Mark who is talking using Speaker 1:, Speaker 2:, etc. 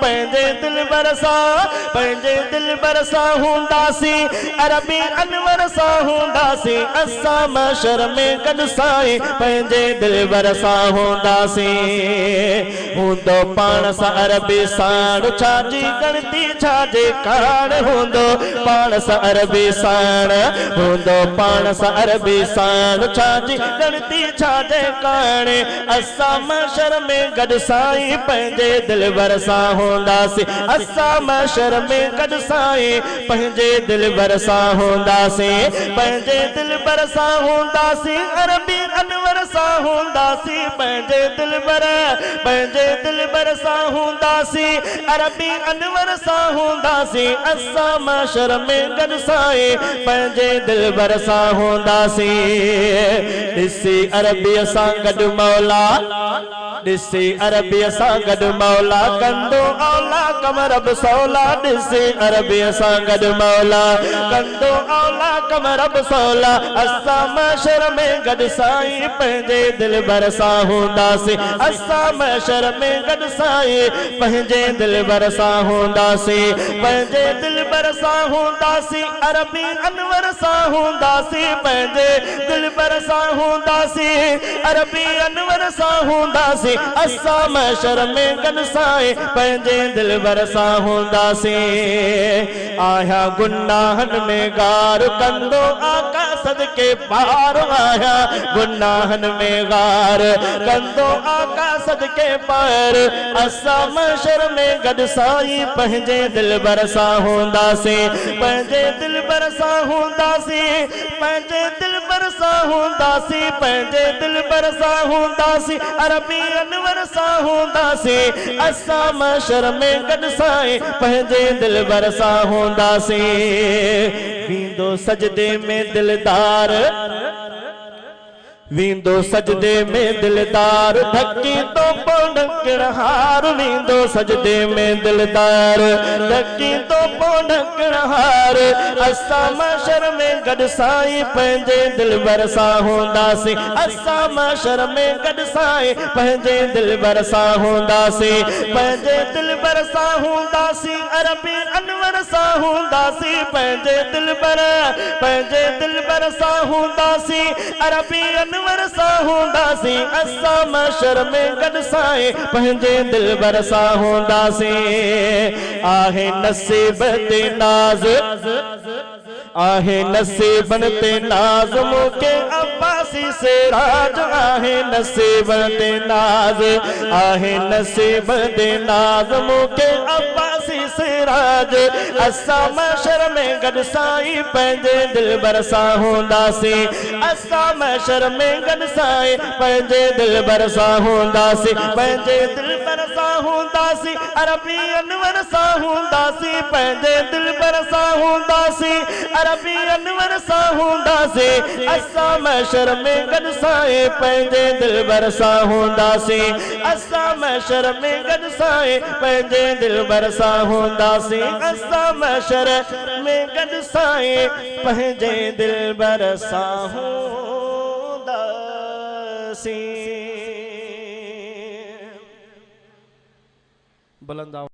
Speaker 1: पंहिंजे दिलबर सां पंहिंजे दिलबर सां हूंदासीं अरबी अनवर सां हूंदासीं असां महशर में गॾु साईं पंहिंजे दिलबर सां हूंदासीं हूंदो पाण सां अरबी साण छाजी गणती छाजे कान हूंदो पाण सां अरबी साण हूंदो पाण सां अरबी साण छाजी गणती छाजे कान असां महशर में गॾु साईं पंहिंजे दिलबर सां हूंदासीं असां महशर में गॾु साईं पंहिंजे दिलबर सां हूंदासीं पंहिंजे दिलबर सां हूंदासीं अरबी अनवर सां हूंदासीं पंहिंजे दिलबर सां हूंदासीं अरबी अनवर सां हूंदासीं असां महशर में गॾु साईं पंहिंजे दिलबर सां हूंदासीं ॾिसी अरबीअ सां गॾु मौला ॾिसी अरबीअ सां गॾु मौला कंदो औला कमर बि सौला ॾिसी अरबीअ सां गॾु मौला कंदो औला कमर बि सौला असां महशर में गॾु साईं पंहिंजे दिलबर सां हूंदासीं असां महशर में गॾु साईं पंहिंजे दिलबर सां हूंदासीं पंहिंजे दिलबर सां हूंदासीं अरबी अनवर सां हूंदासीं पंहिंजे दिलबर सां हूंदासीं अरबी अनवर सां हूंदासीं असां महशर में गॾु साईं पंहिंजे दिलबर सां हूंदासीं आया गुनाहनि में गार कंदो आका सदके पार आया गुनाहनि में गार कंदो आका सदके पार असां महशर में गॾु साईं पंहिंजे दिलबर सां हूंदासीं पंहिंजे दिलबर सां हूंदासीं पंहिंजे दिलबर सां हूंदासीं पंहिंजे दिलबर सां हूंदासीं अरबी अनवर सां हूंदासीं असां महशर में गॾु साईं पंहिंजे दिलबर सां हूंदासीं वींदो सजदे में दिलदार वींदो सजदे में दिलदार ढकी तो पोडकण हार वींदो सजदे में दिलदार ढकी तो पोडकण हार असां महशर में गॾु साईं पंहिंजे दिलबर सां हूंदासीं असां महशर में गॾु साईं पंहिंजे दिलबर सां हूंदासीं पंहिंजे दिलबर सां हूंदासीं अरबी अनवर सां हूंदासीं पंहिंजे दिलबर सां हूंदासीं अरबी अनवर सां हूंदासीं असां महशर में गॾु साईं पंहिंजे दिलबर सां हूंदासीं आहे नसीब ते नाज़ आहे नसीबन ते नाज़ मूंखे अब्बासी से राज आहे नसीबन ते नाज़ आहे नसीब ते नाज़ मूंखे अब्बासी से राज असां महशर में गॾु साईं पंहिंजे दिलबर सां हूंदासीं असां महशर में गॾु साईं पंहिंजे दिलबर सां हूंदासीं पंहिंजे दिलबर सां हूंदासीं अरबी अनवर सां हूंदासीं पंहिंजे दिलबर सां हूंदासीं अरबी अनवर सां हूंदासीं असां महशर में गॾु साईं पंहिंजे दिलबर सां हूंदासीं असां महशर में गॾु साईं पंहिंजे दिलबर सां हूंदासीं असां महशर में गॾु साईं पंहिंजे दिलबर सां हूंदासीं बुलंद